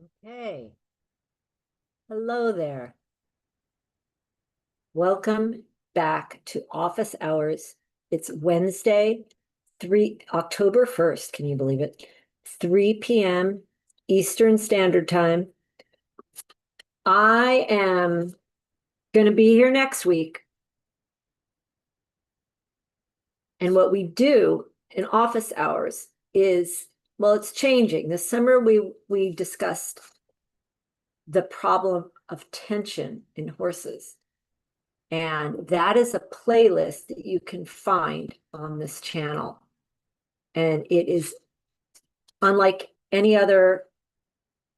Okay. Hello there. Welcome back to office hours. It's Wednesday, October 1st. Can you believe it? 3 p.m. Eastern Standard Time. I am going to be here next week. And what we do in office hours is, well, it's changing. This summer we discussed the problem of tension in horses. And that is a playlist that you can find on this channel. And it is unlike any other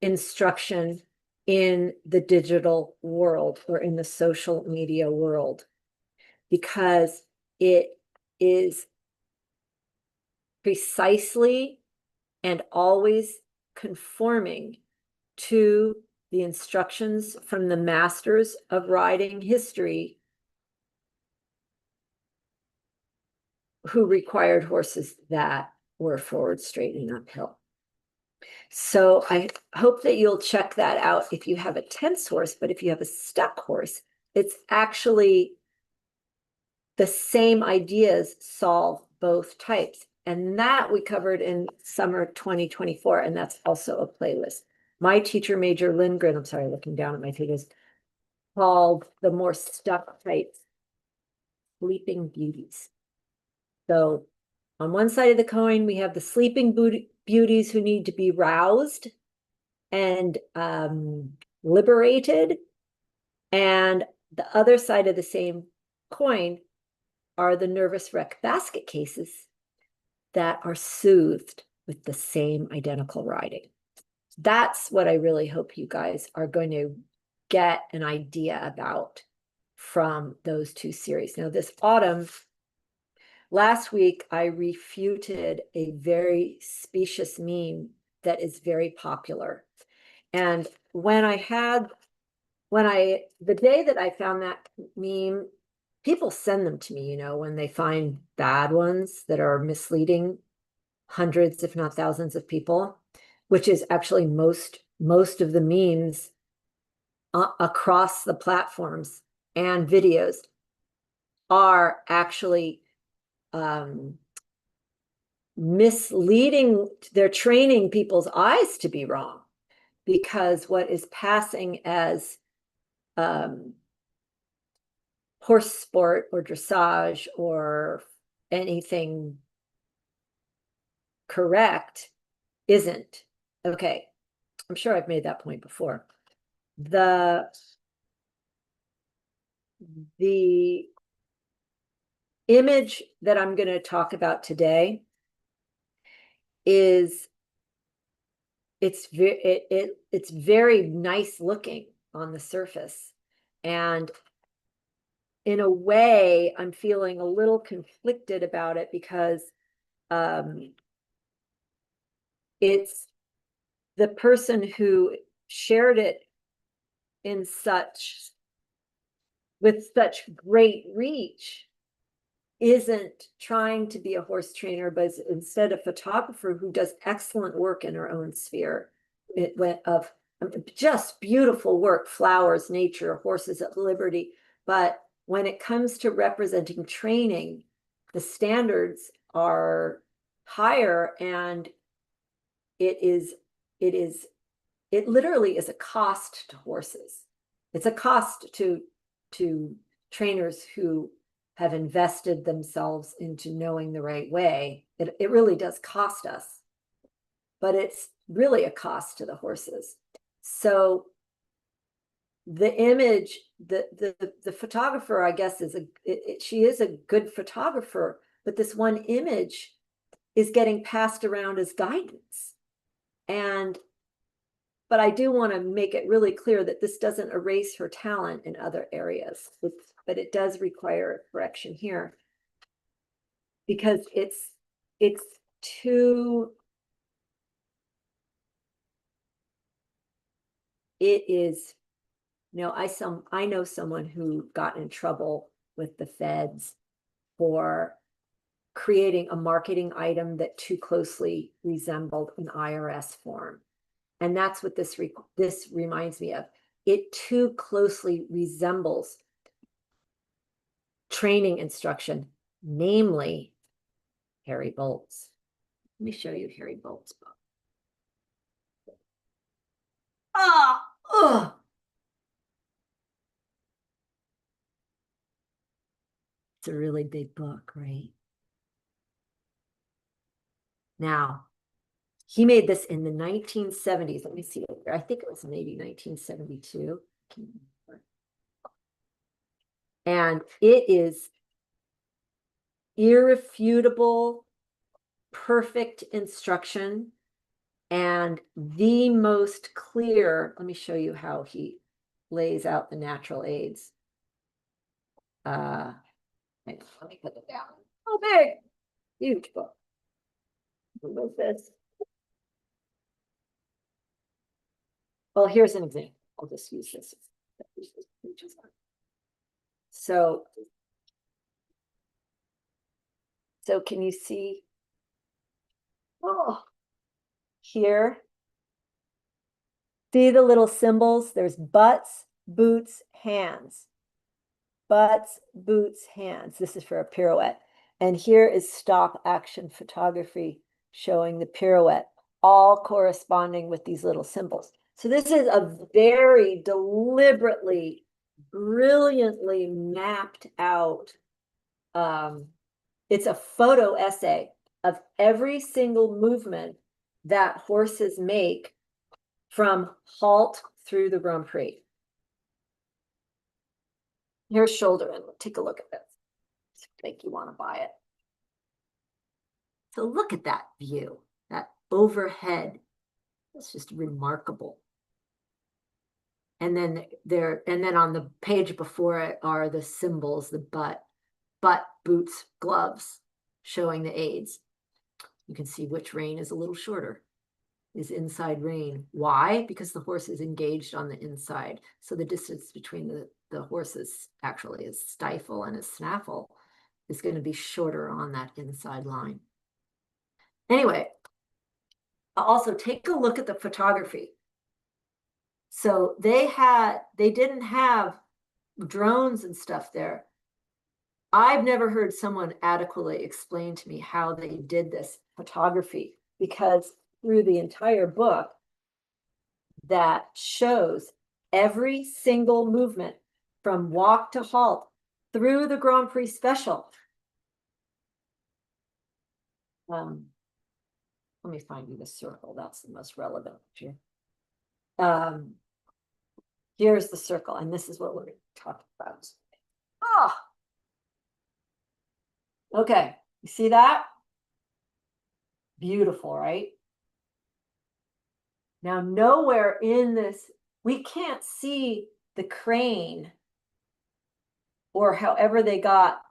instruction in the digital world or in the social media world, because it is precisely and always conforming to the instructions from the masters of riding history who required horses that were forward, straight, and uphill. So I hope that you'll check that out if you have a tense horse, but if you have a stuck horse, it's actually the same ideas solve both types. And that we covered in summer 2024, and that's also a playlist. My teacher, Major Lindgren, I'm sorry, looking down at my pages, called the more stuck types sleeping beauties. So on one side of the coin, we have the sleeping beauties who need to be roused and liberated. And the other side of the same coin are the nervous wreck basket cases that are soothed with the same identical riding. That's what I really hope you guys are going to get an idea about from those two series. Now, this autumn, last week, I refuted a very specious meme that is very popular. And the day that I found that meme, people send them to me, when they find bad ones that are misleading hundreds, if not thousands of people, which is actually most of the memes across the platforms and videos are actually misleading. They're training people's eyes to be wrong, because what is passing as horse sport or dressage or anything correct isn't. Okay, I'm sure I've made that point before. The image that I'm going to talk about today is it's very nice looking on the surface, and in a way I'm feeling a little conflicted about it, because it's the person who shared it with such great reach isn't trying to be a horse trainer, but is instead a photographer who does excellent work in her own sphere. It went of just beautiful work, flowers, nature, horses at liberty. But when it comes to representing training, the standards are higher, and it literally is a cost to horses. It's a cost to trainers who have invested themselves into knowing the right way. It really does cost us, but it's really a cost to the horses. So the image, the photographer, I guess, she is a good photographer, but this one image is getting passed around as guidance. But I do want to make it really clear that this doesn't erase her talent in other areas, but it does require a correction here, because it's too, it is, I know someone who got in trouble with the feds for creating a marketing item that too closely resembled an IRS form. And that's what this reminds me of. It too closely resembles training instruction, namely Harry Boldt's. Let me show you Harry Boldt's book. It's a really big book, right? Now, he made this in the 1970s. Let me see. I think it was maybe 1972. And it is irrefutable, perfect instruction, and the most clear. Let me show you how he lays out the natural aids. Let me put it down. Oh, big, huge book. What is this? Well, here's an example. I'll just use this. So can you see? Oh, here. See the little symbols? There's butts, boots, hands. Butts, boots, hands. This is for a pirouette. And here is stop action photography showing the pirouette, all corresponding with these little symbols. So this is a very deliberately, brilliantly mapped out. It's a photo essay of every single movement that horses make from halt through the Grand Prix. Here's shoulder in. Take a look at this. Make you want to buy it. So look at that view, that overhead. It's just remarkable. And then on the page before it are the symbols, the butt, boots, gloves, showing the aids. You can see which rein is a little shorter, is inside rein. Why? Because the horse is engaged on the inside. So the distance between the horses actually is stifle and a snaffle is going to be shorter on that inside line. Anyway, also take a look at the photography. So they didn't have drones and stuff there. I've never heard someone adequately explain to me how they did this photography, because through the entire book that shows every single movement from walk to halt through the Grand Prix special. Let me find you the circle. That's the most relevant here. Here's the circle, and this is what we're talking about. Okay, you see that? Beautiful, right? Now, nowhere in this, we can't see the crane or however they got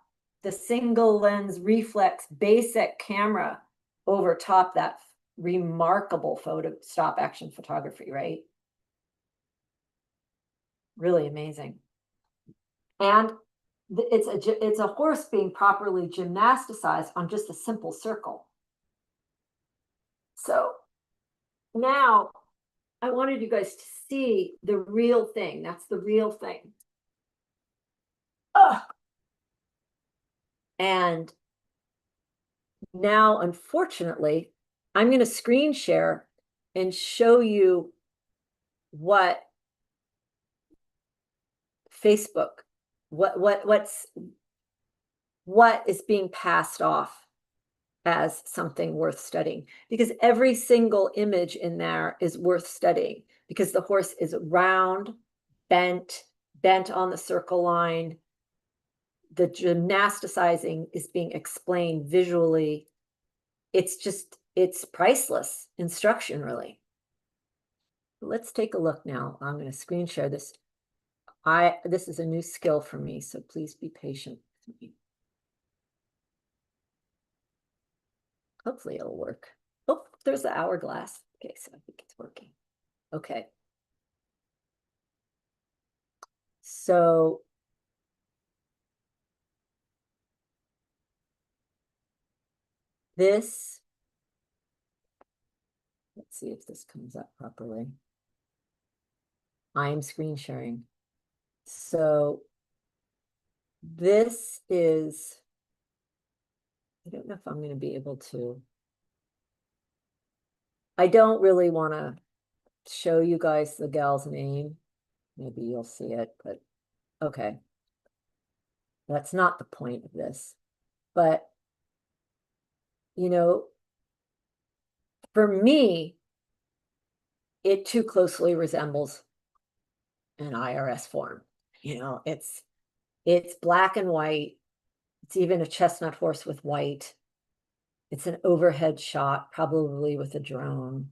the single lens reflex basic camera over top that remarkable photo stop action photography, right? Really amazing. And it's a horse being properly gymnasticized on just a simple circle. So now I wanted you guys to see the real thing. That's the real thing. And now, unfortunately, I'm going to screen share and show you what Facebook, what is being passed off as something worth studying, because every single image in there is worth studying, because the horse is round, bent on the circle line. The gymnasticizing is being explained visually. It's priceless instruction, really. Let's take a look now. I'm going to screen share this. This is a new skill for me, so please be patient with me. Hopefully it'll work. Oh, there's the hourglass. Okay, so I think it's working. Okay. So this, let's see if this comes up properly. I am screen sharing. So this is, I don't know if I'm going to be able to. I don't really want to show you guys the gal's name. Maybe you'll see it, but okay. That's not the point of this. But, you know, for me, it too closely resembles an IRS form. You know, it's black and white. It's even a chestnut horse with white. It's an overhead shot, probably with a drone.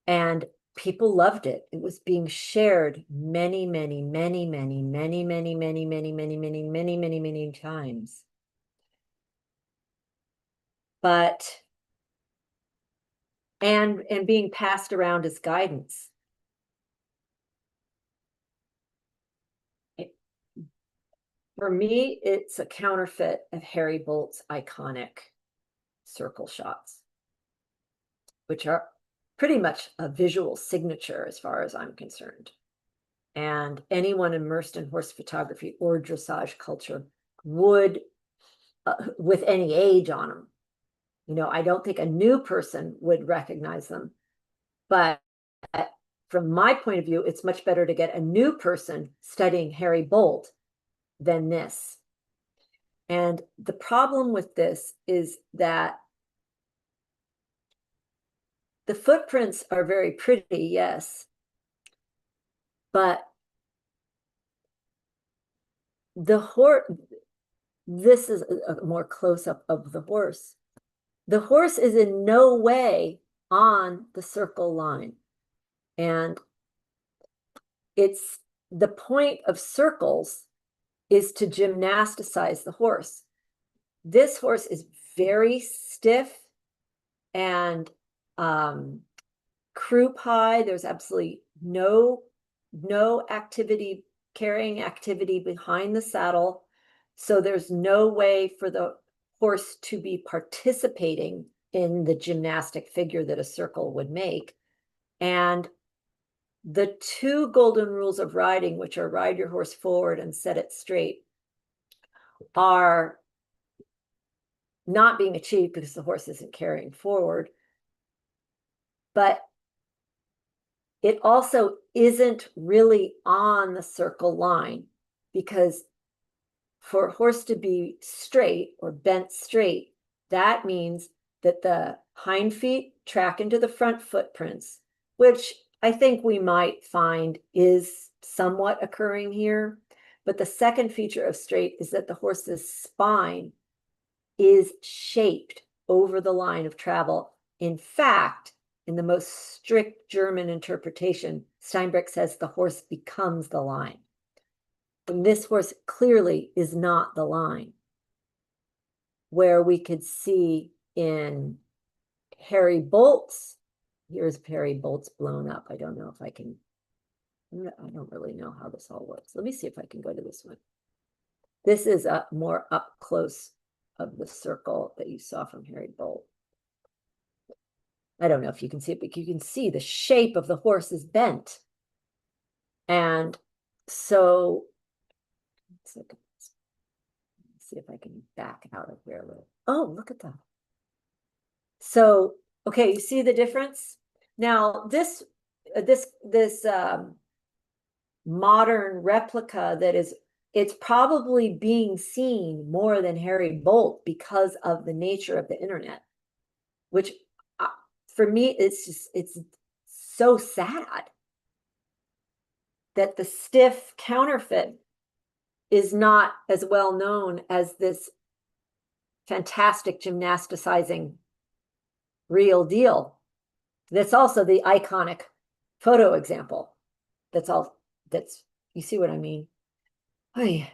And people loved it. It was being shared many, many, many, many, many, many, many, many, many, many, many, many, many times. But and being passed around as guidance. For me, it's a counterfeit of Harry Boldt's iconic circle shots, which are pretty much a visual signature as far as I'm concerned. And anyone immersed in horse photography or dressage culture would, with any age on them, you know, I don't think a new person would recognize them. But from my point of view, it's much better to get a new person studying Harry Boldt than this. And the problem with this is that the footprints are very pretty, yes, but the horse, this is a more close-up of the horse. The horse is in no way on the circle line. And it's the point of circles is to gymnasticize the horse. This horse is very stiff and croup high. There's absolutely no activity, carrying activity behind the saddle. So there's no way for the horse to be participating in the gymnastic figure that a circle would make. And the two golden rules of riding, which are ride your horse forward and set it straight, are not being achieved because the horse isn't carrying forward. But it also isn't really on the circle line, because for a horse to be straight or bent straight, that means that the hind feet track into the front footprints, which I think we might find is somewhat occurring here. But the second feature of straight is that the horse's spine is shaped over the line of travel. In fact, in the most strict German interpretation, Steinbrecht says the horse becomes the line. And this horse clearly is not the line, where we could see in Harry Boldt's, here's Harry Boldt's blown up. I don't know if I can, I don't really know how this all works. Let me see if I can go to this one. This is a more up close of the circle that you saw from Harry Boldt. I don't know if you can see it, but you can see the shape of the horse is bent. And so, let's see if I can back out of there a little. Oh, look at that. So, okay, you see the difference? Now, this modern replica that is, it's probably being seen more than Harry Boldt because of the nature of the internet, which for me, it's so sad that the stiff counterfeit is not as well known as this fantastic gymnasticizing real deal. That's also the iconic photo example. That's all, that's, you see what I mean? Oh, yeah.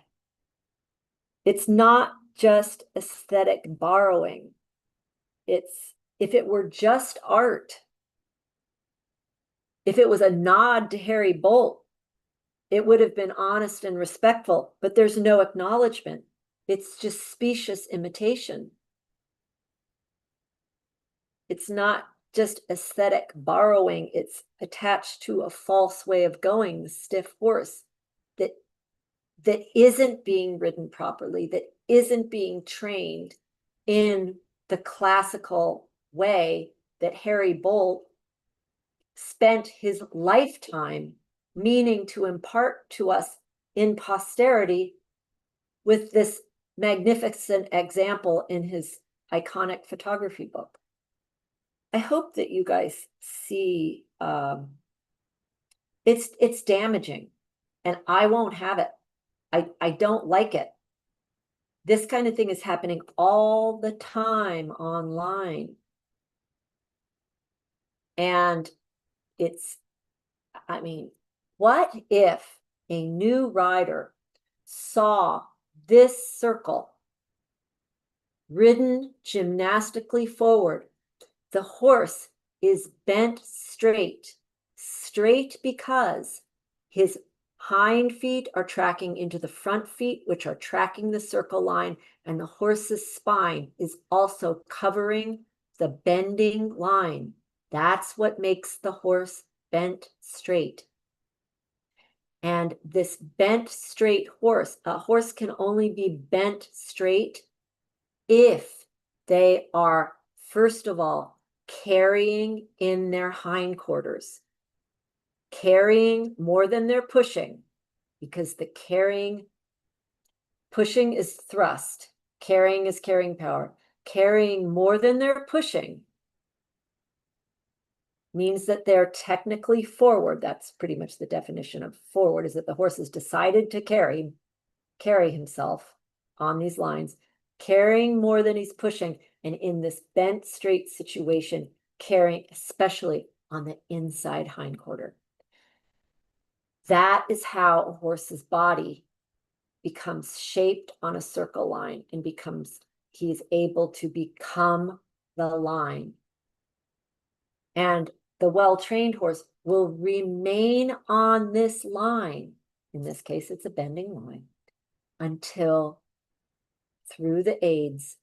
It's not just aesthetic borrowing. It's, if it were just art, if it was a nod to Harry Boldt, it would have been honest and respectful, but there's no acknowledgement. It's just specious imitation. It's not just aesthetic borrowing. It's attached to a false way of going, the stiff horse that isn't being ridden properly, that isn't being trained in the classical way that Harry Boldt spent his lifetime meaning to impart to us in posterity with this magnificent example in his iconic photography book. I hope that you guys see it's damaging, and I won't have it. I don't like it. This kind of thing is happening all the time online. And it's, I mean, what if a new rider saw this circle ridden gymnastically forward? The horse is bent straight because his hind feet are tracking into the front feet, which are tracking the circle line, and the horse's spine is also covering the bending line. That's what makes the horse bent straight. And this bent straight horse, a horse can only be bent straight if they are, first of all, carrying in their hindquarters, carrying more than they're pushing, because the pushing is thrust, carrying is carrying power. Carrying more than they're pushing means that they're technically forward. That's pretty much the definition of forward, is that the horse has decided to carry himself on these lines, carrying more than he's pushing, and in this bent straight situation, carrying especially on the inside hindquarter. That is how a horse's body becomes shaped on a circle line and he's able to become the line. And the well-trained horse will remain on this line. In this case, it's a bending line, until through the aids,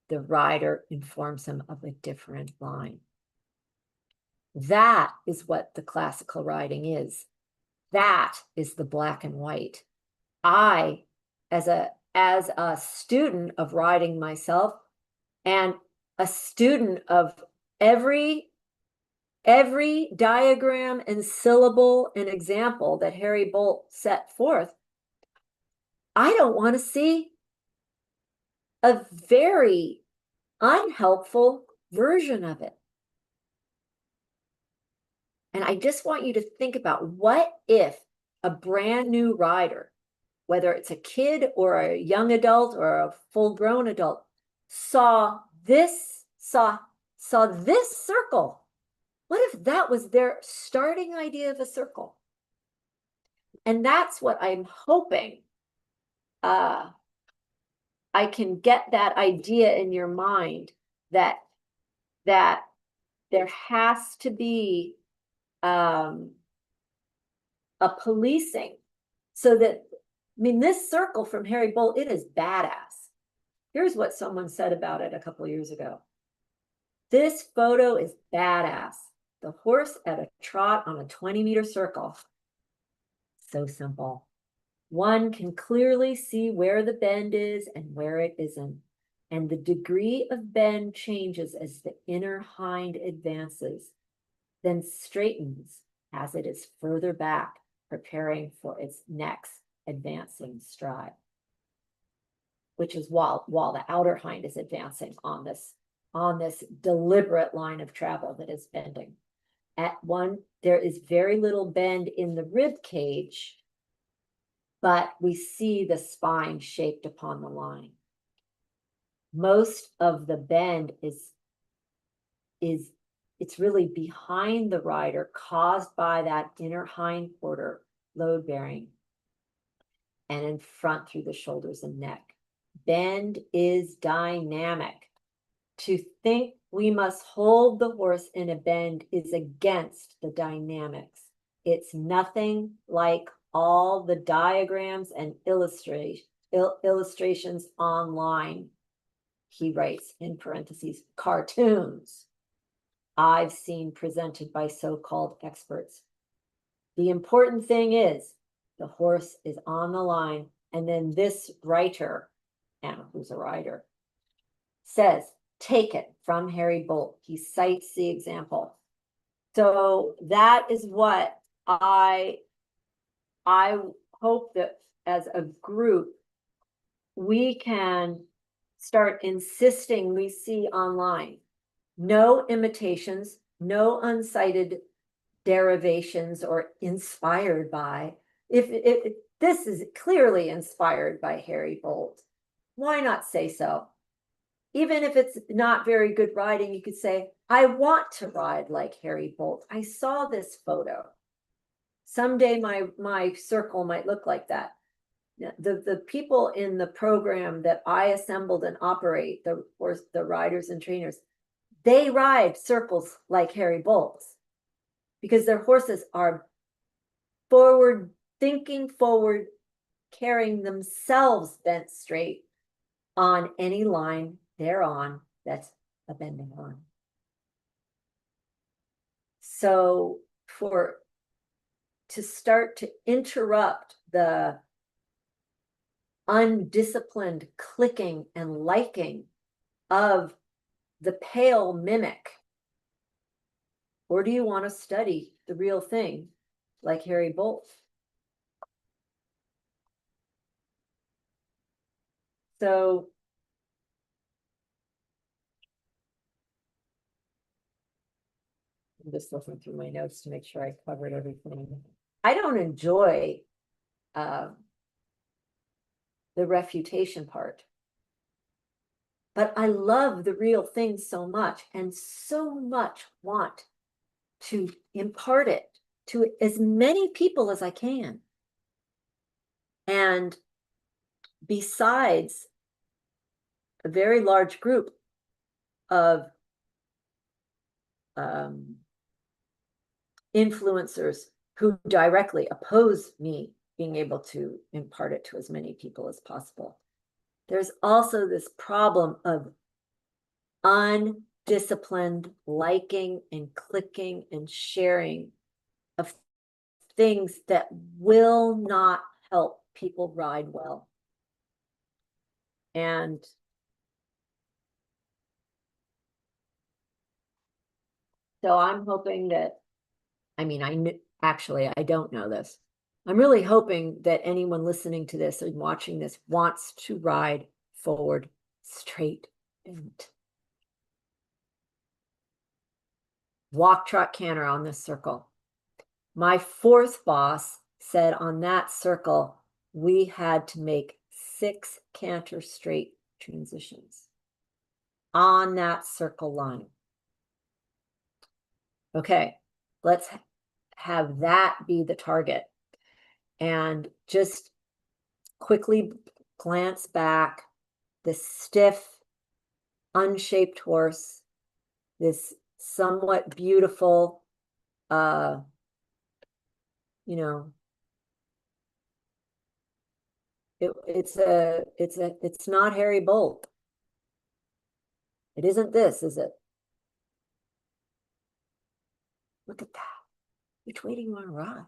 the rider informs him of a different line. That is what the classical riding is. That is the black and white. I, as a student of riding myself, and a student of every diagram and syllable and example that Harry Boldt set forth, I don't want to see a very unhelpful version of it. And I just want you to think about, what if a brand new rider, whether it's a kid or a young adult or a full-grown adult, saw this circle? What if that was their starting idea of a circle? And that's what I'm hoping I can get that idea in your mind, that there has to be a policing, so that, I mean, this circle from Harry Boldt, it is badass. Here's what someone said about it a couple years ago. This photo is badass. The horse at a trot on a 20-meter circle. So simple. One can clearly see where the bend is and where it isn't. And the degree of bend changes as the inner hind advances, then straightens as it is further back, preparing for its next advancing stride, which is while the outer hind is advancing on this deliberate line of travel that is bending. At one, there is very little bend in the rib cage, but we see the spine shaped upon the line. Most of the bend it's really behind the rider, caused by that inner hindquarter load bearing, and in front through the shoulders and neck. Bend is dynamic. To think we must hold the horse in a bend is against the dynamics. It's nothing like all the diagrams and illustrations online. He writes in parentheses, cartoons. I've seen presented by so-called experts. The important thing is the horse is on the line, and then this writer, Anna, who's a writer, says, take it from Harry Boldt. He cites the example. So that is what I hope that as a group, we can start insisting we see online. No imitations, no uncited derivations or inspired by. If this is clearly inspired by Harry Boldt, why not say so? Even if it's not very good riding, you could say, I want to ride like Harry Boldt. I saw this photo. Someday my circle might look like that. The people in the program that I assembled and operate, the riders and trainers, they ride circles like Harry Boldt's because their horses are forward, thinking forward, carrying themselves bent straight on any line they're on that's a bending line. So to start to interrupt the undisciplined clicking and liking of the pale mimic, or do you want to study the real thing like Harry Boldt? So I'm just looking through my notes to make sure I covered everything. I don't enjoy the refutation part, but I love the real thing so much and so much want to impart it to as many people as I can. And besides a very large group of influencers who directly oppose me being able to impart it to as many people as possible, there's also this problem of undisciplined liking and clicking and sharing of things that will not help people ride well. And so I'm hoping that, I mean, actually, I don't know this. I'm really hoping that anyone listening to this and watching this wants to ride forward, straight, bent. Walk, trot, canter on this circle. My fourth boss said on that circle, we had to make 6 canter straight transitions on that circle line. Okay, let's have that be the target. And just quickly glance back, this stiff, unshaped horse, this somewhat beautiful, you know, it's not Harry Boldt. It isn't this, is it? Look at that. Which way do you want to ride?